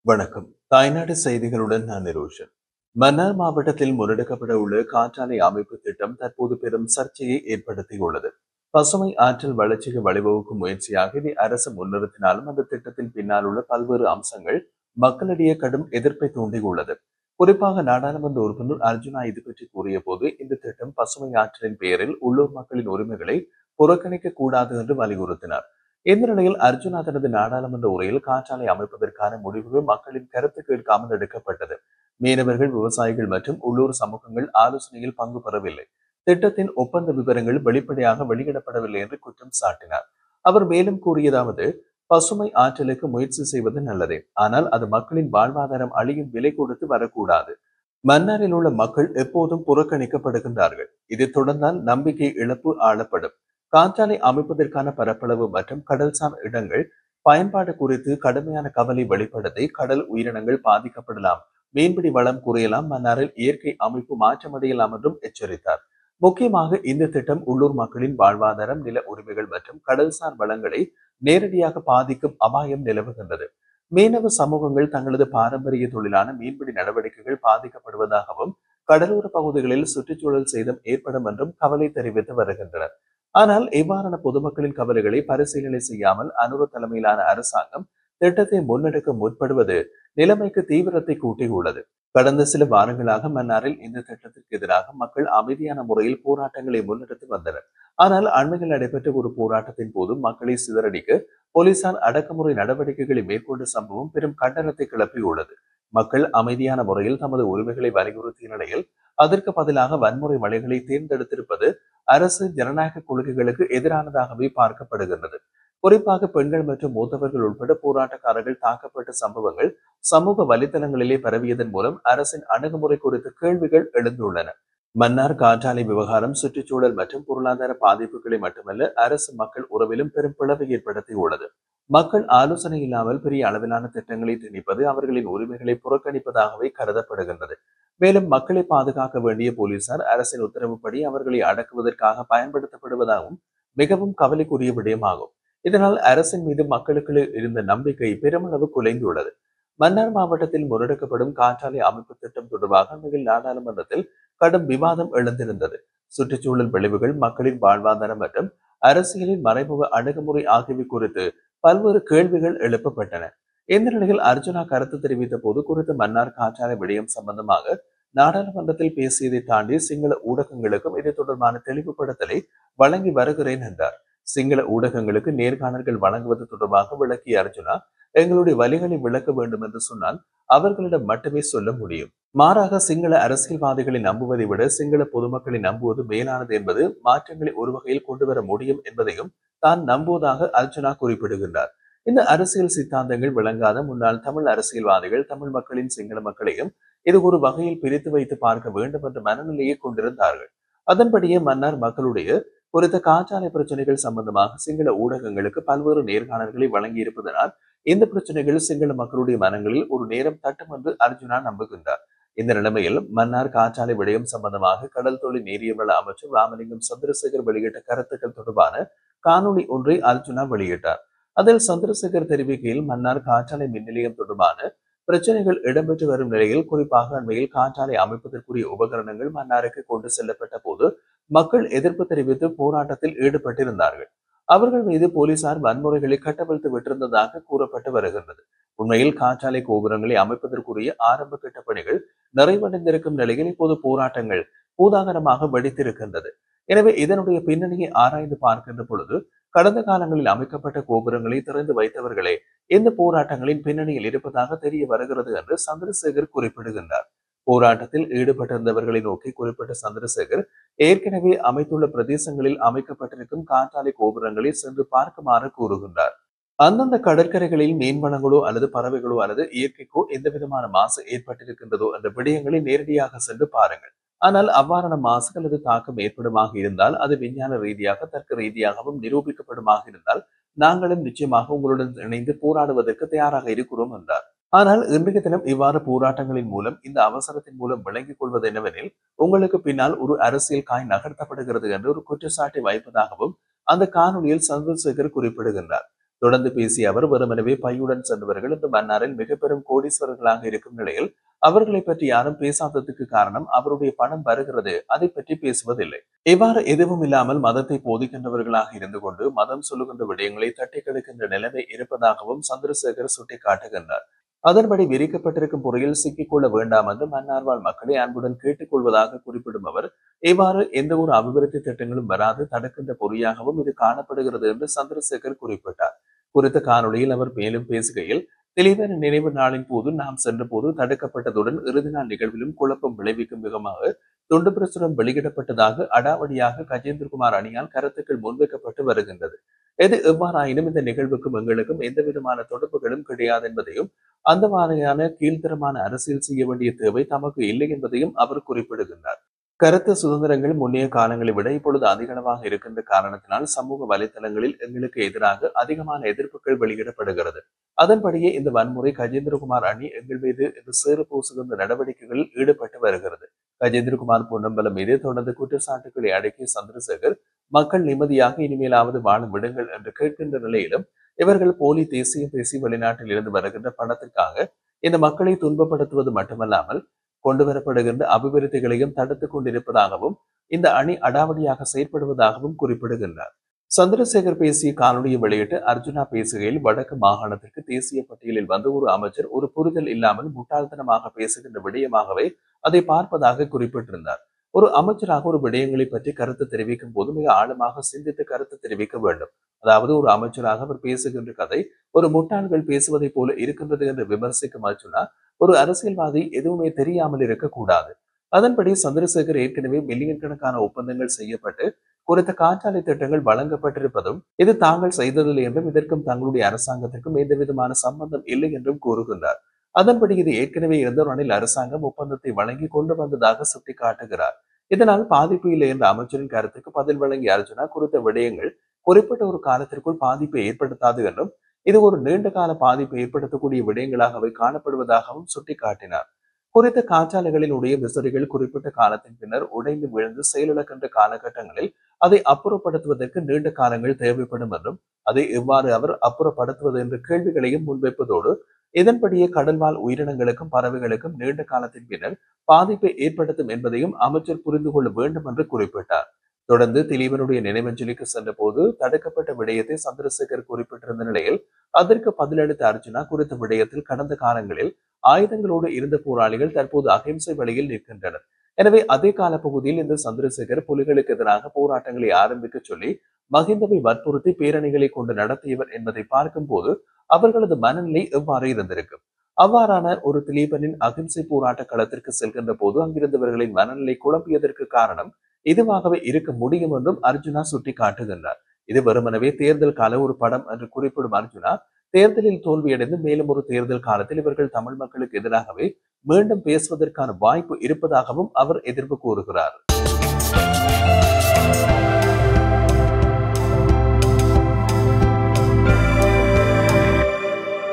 வணக்கம். தாய்நாடு செய்திகளுடன் நான் நிரோஷன். மன்னார் மாவட்டத்தில் முன்னெடுக்கப்பட உள்ள காற்றாலை அமைப்பு திட்டம் தற்போது பெரும் சர்ச்சையை ஏற்படுத்தியுள்ளது. பசுமை ஆற்றல் வளர்ச்சிக்கு வழிவகுக்கும் முயற்சியாக இதை அரசு முன்னிறுத்தினாலும் அந்த திட்டத்தின் பின்னால் உள்ள பல்வேறு அம்சங்கள் மக்களிடையே கடும் எதிர்ப்பை தூண்டியுள்ளது. குறிப்பாக நாடாளுமன்ற உறுப்பினர் அர்ஜுனா இது பற்றி கூறிய போது இந்த திட்டம் பசுமை ஆற்றலின் பெயரில் உள்ளூர் மக்களின் உரிமைகளை புறக்கணிக்க கூடாது என்று வலியுறுத்தினார். இந்த நிலையில் அர்ஜுனா தனது நாடாளுமன்ற உரையில் காற்றாலை அமைப்பதற்கான முடிவுகள் மக்களின் கருத்து கேட்காமல் எடுக்கப்பட்டது. மீனவர்கள், விவசாயிகள் மற்றும் உள்ளூர் சமூகங்கள் ஆலோசனையில் பங்கு பெறவில்லை. திட்டத்தின் ஒப்பந்த விவரங்கள் வெளிப்படையாக வெளியிடப்படவில்லை என்று குற்றம் சாட்டினார். அவர் மேலும் கூறியதாவது, பசுமை ஆற்றலுக்கு முயற்சி செய்வது நல்லதே, ஆனால் அது மக்களின் வாழ்வாதாரம் அழியும் விலை கொடுத்து வரக்கூடாது. மன்னாரில் உள்ள மக்கள் எப்போதும் புறக்கணிக்கப்படுகின்றார்கள். இது தொடர்ந்தால் நம்பிக்கை இழப்பு ஆளப்படும். காற்றாலை அமைப்பதற்கான பரப்பளவு மற்றும் கடல்சார் இடங்கள் பயன்பாடு குறித்து கடுமையான கவலை வெளிப்படுத்தி கடல் உயிரினங்கள் பாதிக்கப்படலாம், மீன்பிடி வளம் குறையலாம், மன்னாரில் இயற்கை அமைப்பு மாற்றமடையலாம் என்றும் எச்சரித்தார். முக்கியமாக இந்த திட்டம் உள்ளூர் மக்களின் வாழ்வாதாரம், நில உரிமைகள் மற்றும் கடல்சார் வளங்களை நேரடியாக பாதிக்கும் அபாயம் நிலவுகின்றது. மீனவ சமூகங்கள் தங்களது பாரம்பரிய தொழிலான மீன்பிடி நடவடிக்கைகள் பாதிக்கப்படுவதாகவும் கடலோர பகுதிகளில் சுற்றுச்சூழல் சேதம் ஏற்படும் என்றும் கவலை தெரிவித்து வருகின்றனர். ஆனால் இவ்வாறான பொதுமக்களின் கவலைகளை பரிசீலனை செய்யாமல் அனுர தலைமையிலான அரசாங்கம் திட்டத்தை முன்னெடுக்க முற்படுவது நிலைமைக்கு தீவிரத்தை கூட்டியுள்ளது. கடந்த சில வாரங்களாக மன்னாரில் இந்த திட்டத்திற்கு எதிராக மக்கள் அமைதியான முறையில் போராட்டங்களை முன்னெடுத்து வந்தனர். ஆனால் அண்மையில் நடைபெற்ற ஒரு போராட்டத்தின் போது மக்களை சிதறடிக்க போலீசார் அடக்குமுறை நடவடிக்கைகளை மேற்கொண்ட சம்பவம் பெரும் கண்டனத்தை கிளப்பியுள்ளது. மக்கள் அமைதியான முறையில் தமது உரிமைகளை வலியுறுத்திய நிலையில் அதற்கு பதிலாக வன்முறை வழிகளை தேர்ந்தெடுத்திருப்பது அரசு ஜனநாயக கொள்கைகளுக்கு எதிரானதாகவே பார்க்கப்படுகின்றது. குறிப்பாக பெண்கள் மற்றும் மூத்தவர்கள் உட்பட போராட்டக்காரர்கள் தாக்கப்பட்ட சம்பவங்கள் சமூக வலைதளங்களிலே பரவியதன் மூலம் அரசின் அணுகுமுறை குறித்து கேள்விகள் எழுந்துள்ளன. மன்னார் காற்றாலை விவகாரம் சுற்றுச்சூழல் மற்றும் பொருளாதார பாதிப்புகளை மட்டுமல்ல, அரசு மக்கள் உறவிலும் பெரும் பிளவை ஏற்படுத்தியுள்ளது. மக்கள் ஆலோசனை இல்லாமல் பெரிய அளவிலான திட்டங்களை திணிப்பது அவர்களின் உரிமைகளை புறக்கணிப்பதாகவே கருதப்படுகின்றது. மேலும் மக்களை பாதுகாக்க வேண்டிய போலீசார் அரசின் உத்தரவுப்படி அவர்களை அடக்குவதற்காக பயன்படுத்தப்படுவதாகவும் மிகவும் கவலைக்குரிய விடயமாகும். இதனால் அரசின் மீது மக்களுக்கு இருந்த நம்பிக்கை பெருமளவு குலைந்துள்ளது. மன்னார் மாவட்டத்தில் முன்னெடுக்கப்படும் காற்றாலை அமைப்பு திட்டம் தொடர்பாக அண்மையில் நாடாளுமன்றத்தில் கடும் விவாதம் எழுந்திருந்தது. சுற்றுச்சூழல் விளைவுகள், மக்களின் வாழ்வாதாரம் மற்றும் அரசியலின் மறைமுக அணுகுமுறை ஆகியவை குறித்து பல்வேறு கேள்விகள் எழுப்பப்பட்டன. இந்த நிலையில் அர்ஜுனா கருத்து தெரிவித்த போது குறித்த மன்னார் காற்றாலை விடயம் சம்பந்தமாக நாடாளுமன்றத்தில் பேசியதை தாண்டி சிங்கள ஊடகங்களுக்கும் இது தொடர்பான தெளிவுபடுத்தலை வழங்கி வருகிறேன் என்றார். சிங்கள ஊடகங்களுக்கு நேர்காணல்கள் வழங்குவது தொடர்பாக விளக்கிய அர்ஜுனா, எங்களுடைய வழிகளை விளக்க வேண்டும் என்று சொன்னால் அவர்களிடம் மட்டுமே சொல்ல முடியும். மாறாக சிங்கள அரசியல்வாதிகளை நம்புவதை விட சிங்கள பொதுமக்களை நம்புவது மேலானது என்பது மாற்றங்களை ஒரு வகையில் கொண்டு வர முடியும் என்பதையும் தான் நம்புவதாக அர்ஜுனா குறிப்பிடுகின்றார். இந்த அரசியல் சித்தாந்தங்கள் விளங்காத முன்னாள் தமிழ் அரசியல்வாதிகள் தமிழ் மக்களின் சிங்கள மக்களையும் இது ஒரு வகையில் பிரித்து வைத்து பார்க்க வேண்டும் என்ற மனநிலையை கொண்டிருந்தார்கள். அதன்படியே மன்னார் மக்களுடைய குறித்த காற்றாலை பிரச்சனைகள் சம்பந்தமாக சிங்கள ஊடகங்களுக்கு பல்வேறு நேர்காணல்களை வழங்கி இருப்பதனால் இந்த பிரச்சனைகள் சிங்கள மக்களுடைய மனங்களில் ஒரு நேரம் தட்டும் என்று அர்ஜுனா நம்புகின்றார். இந்த நிலைமையில் மன்னார் காற்றாலை விடயம் சம்பந்தமாக கடல் தொழில் நீரியவள அமைச்சர் ராமலிங்கம் சந்திரசேகர் வெளியிட்ட கருத்துக்கள் தொடர்பான காணொலி ஒன்றை அர்ஜுனா வெளியிட்டார். அதில் சந்திரசேகர் தெரிவிக்கையில் மன்னார் காற்றாலை மின் நிலையம் தொடர்பான பிரச்சனைகள் இடம்பெற்று வரும் நிலையில் குறிப்பாக அண்மையில் காற்றாலை அமைப்பதற்குரிய உபகரணங்கள் மன்னாருக்கு கொண்டு செல்லப்பட்ட போது மக்கள் எதிர்ப்பு தெரிவித்து போராட்டத்தில் ஈடுபட்டிருந்தார்கள். அவர்கள் மீது போலீசார் வன்முறைகளை கட்டவிழ்த்து விட்டிருந்ததாக கூறப்பட்டு வருகின்றது. உண்மையில் காற்றாலை கோபுரங்களை அமைப்பதற்குரிய ஆரம்ப கட்ட பணிகள் நிறைவடைந்திருக்கும் நிலையில் இப்போது போராட்டங்கள் பூதாகரமாக வெடித்திருக்கின்றது. எனவே இதனுடைய பின்னணியை ஆராய்ந்து பார்க்கின்ற பொழுது கடந்த காலங்களில் அமைக்கப்பட்ட கோபுரங்களை திறந்து வைத்தவர்களே இந்த போராட்டங்களின் பின்னணியில் இருப்பதாக தெரிய வருகிறது என்று சந்திரசேகர் குறிப்பிடுகின்றார். போராட்டத்தில் ஈடுபட்டிருந்தவர்களை நோக்கி குறிப்பிட்ட சந்திரசேகர் ஏற்கனவே அமைத்துள்ள பிரதேசங்களில் அமைக்கப்பட்டிருக்கும் காற்றாலை கோபுரங்களை சென்று பார்க்குமாறு கூறுகின்றார். அந்தந்த கடற்கரைகளில் மீன்வளங்களோ அல்லது பறவைகளோ அல்லது இயற்கைக்கோ எந்த விதமான மாசு ஏற்பட்டிருக்கின்றதோ என்ற விடயங்களை நேரடியாக சென்று பாருங்கள். ஆனால் அவ்வாறான மாசு அல்லது தாக்கம் ஏற்படுமாக இருந்தால் அது விஞ்ஞான ரீதியாக தர்க்க ரீதியாகவும் நிரூபிக்கப்படுமாக இருந்தால் நாங்களும் நிச்சயமாக உங்களுடன் இணைந்து போராடுவதற்கு தயாராக இருக்கிறோம் என்றார். ஆனால் இன்றைய தினம் இவ்வாறு போராட்டங்களின் மூலம் இந்த அவசரத்தின் மூலம் விளங்கிக் கொள்வது என்னவெனில் உங்களுக்கு பின்னால் ஒரு அரசியல் காய் நகர்த்தப்படுகிறது என்று ஒரு குற்றச்சாட்டை வைப்பதாகவும் அந்த காணொலியில் சந்திரசேகர் குறிப்பிடுகின்றார். தொடர்ந்து பேசிய அவர் வெறுமனவே பையுடன் சென்றவர்கள் இந்த மன்னாரில் மிக பெரும் கோடீஸ்வரர்களாக இருக்கும் நிலையில் அவர்களை பற்றி யாரும் பேசாததுக்கு காரணம் அவருடைய பணம் வருகிறது, அதை பற்றி பேசுவதில்லை. இவ்வாறு எதுவும் இல்லாமல் மதத்தை போதிக்கின்றவர்களாக இருந்து கொண்டு மதம் சொல்லுகின்ற விடயங்களை தட்டி கெடுக்கின்ற நிலைமை இருப்பதாகவும் சந்திரசேகர் சுட்டிக்காட்டுகின்றார். அதன்படி விரிக்கப்பட்டிருக்கும் பொறையில் சிக்கிக்கொள்ள வேண்டாம் என்று மன்னார்வாழ் மக்களை அன்புடன் கேட்டுக் கொள்வதாக குறிப்பிடும் அவர், இவ்வாறு எந்த ஒரு அபிவிருத்தி திட்டங்களும் வராது தடுக்கின்ற பொறியாகவும் இது காணப்படுகிறது என்று சந்திரசேகர் குறிப்பிட்டார். குறித்த காணொலியில் அவர் மேலும் பேசுகையில், திலீபன் நினைவு நாளின் போது நாம் சென்ற போது தடுக்கப்பட்டதுடன் இறுதி நாள் நிகழ்விலும் குழப்பம் விளைவிக்கும் விதமாக துண்டு பிரசுரம் வெளியிடப்பட்டதாக அடாவடியாக கஜேந்திரகுமார் அணியால் கருத்துக்கள் முன்வைக்கப்பட்டு வருகின்றது. எது எவ்வாறாயினும் இந்த நிகழ்வுக்கும் எங்களுக்கும் எந்த விதமான தொடர்புகளும் கிடையாது என்பதையும் அந்த மாதிரியான கீழ்த்தரமான அரசியல் செய்ய வேண்டிய தேவை தமக்கு இல்லை என்பதையும் அவர் குறிப்பிடுகின்றார். கருத்து சுதந்திரங்கள் முன்னைய காலங்களை விட இப்பொழுது அதிகளவாக இருக்கின்ற காரணத்தினால் சமூக வலைதளங்களில் எங்களுக்கு எதிராக அதிகமான எதிர்ப்புகள் வெளியிடப்படுகிறது. அதன்படியே இந்த வன்முறை கஜேந்திரகுமார் அணி எங்கள் மீது இந்த சேறு பூசுகின்ற நடவடிக்கைகளில் ஈடுபட்டு வருகிறது. கஜேந்திரகுமார் பொன்னம்பலம் மீது தொடர்ந்து குற்றச்சாட்டுகளை அடக்கிய சந்திரசேகர், மக்கள் நிம்மதியாக இனிமேலாவது வாழ விடுங்கள் என்று கேட்கின்ற நிலையிலும் இவர்கள் போலி தேசியம் பேசி வெளிநாட்டில் இருந்து வருகின்ற பணத்திற்காக இந்த மக்களை துன்பப்படுத்துவது மட்டுமல்லாமல் கொண்டுவரப்படுகின்ற அபிவிருத்திகளையும் தடுத்துக் கொண்டிருப்பதாகவும் இந்த அணி அடாவடியாக செயற்படுவதாகவும் குறிப்பிடுகின்றார். சந்திரசேகர் பேசிய காணொலியை வெளியிட்டு அர்ஜுனா பேசுகையில், வடக்கு மாகாணத்திற்கு தேசிய பட்டியலில் வந்து ஒரு அமைச்சர் ஒரு புரிதல் இல்லாமல் முட்டாள்தனமாக பேசுகின்ற விடயமாகவே அதை பார்ப்பதாக குறிப்பிட்டிருந்தார். ஒரு அமைச்சராக ஒரு விடயங்களை பற்றி கருத்து தெரிவிக்கும் போது மிக ஆழமாக சிந்தித்து கருத்து தெரிவிக்க வேண்டும். அதாவது ஒரு அமைச்சராக அவர் பேசுகின்ற கதை ஒரு முட்டாள்கள் பேசுவதை போல இருக்கின்றது என்று விமர்சிக்கும் அர்ஜுனா ஒரு அரசியல்வாதி எதுவுமே தெரியாமல் இருக்கக்கூடாது. அதன்படி சந்திரசேகர் ஏற்கனவே மில்லியன் கணக்கான ஒப்பந்தங்கள் செய்யப்பட்டு குறித்த காற்றாலை திட்டங்கள் வழங்கப்பட்டிருப்பதும் இது தாங்கள் செய்ததில்லை என்றும் இதற்கும் தங்களுடைய அரசாங்கத்திற்கும் எந்த விதமான சம்பந்தம் இல்லை என்றும் கூறுகின்றார். அதன்படி இது ஏற்கனவே இருந்த ரணில் அரசாங்கம் ஒப்பந்தத்தை வழங்கி கொண்டு வந்ததாக சுட்டிக்காட்டுகிறார். இதனால் பாதிப்பு இல்லை என்ற அமைச்சரின் கருத்துக்கு பதில் வழங்கிய அர்ஜுனா குறித்த விடயங்கள் குறிப்பிட்ட ஒரு காலத்திற்குள் பாதிப்பை ஏற்படுத்தாது என்றும் இது ஒரு நீண்ட கால பாதிப்பை ஏற்படுத்தக்கூடிய விடயங்களாகவே காணப்படுவதாகவும் சுட்டிக்காட்டினார். குறித்த காற்றாலைகளினுடைய விசிறிகள் குறிப்பிட்ட காலத்தின் பின்னர் உடைந்து விழுந்து செயலிழக்கின்ற காலகட்டங்களில் அதை அப்புறப்படுத்துவதற்கு நீண்ட காலங்கள் தேவைப்படும் என்றும் அதை எவ்வாறு அவர் அப்புறப்படுத்துவது என்ற கேள்விகளையும் முன்வைப்பதோடு இதன்படியே கடல்வாழ் உயிரினங்களுக்கும் பறவைகளுக்கும் நீண்ட காலத்தின் பின்னர் பாதிப்பை ஏற்படுத்தும் என்பதையும் அமைச்சர் புரிந்து கொள்ள வேண்டும் என்று குறிப்பிட்டார். தொடர்ந்து திலீபனுடைய நினைவஞ்சலிக்கு சென்ற போது தடுக்கப்பட்ட விடயத்தை சந்திரசேகர் குறிப்பிட்டிருந்த நிலையில் அதற்கு பதிலளித்த அர்ஜுனா குறித்த விடயத்தில் கடந்த காலங்களில் ஆயுதங்களோடு இருந்த போராளிகள் தற்போது அகிம்சை வழியில் நிற்கின்றனர். எனவே அதே கால பகுதியில் இந்த சந்திரசேகர் புலிகளுக்கு எதிராக போராட்டங்களை ஆரம்பிக்க சொல்லி மகிந்தவை வற்புறுத்தி பேரணிகளை கொண்டு நடத்தியவர் என்பதை பார்க்கும் போது அவர்களது மனநிலை எவ்வாறு இருந்திருக்கும். அவ்வாறான ஒரு திலீபனின் அகிம்சை போராட்ட களத்திற்கு செல்கின்ற போது அங்கிருந்தவர்களின் மனநிலை குழம்பியதற்கு காரணம் இதுவாகவே இருக்க முடியும் என்றும் அர்ஜுனா சுட்டி காட்டுகின்றார். இது வெறுமனவே தேர்தல் கால ஒரு படம் என்று குறிப்பிடும் அர்ஜுனா, தேர்தலில் தோல்வியடைந்து மேலும் ஒரு தேர்தல் காலத்தில் இவர்கள் தமிழ் மக்களுக்கு எதிராகவே மீண்டும் பேசுவதற்கான வாய்ப்பு இருப்பதாகவும் அவர் எதிர்ப்பு கூறுகிறார்.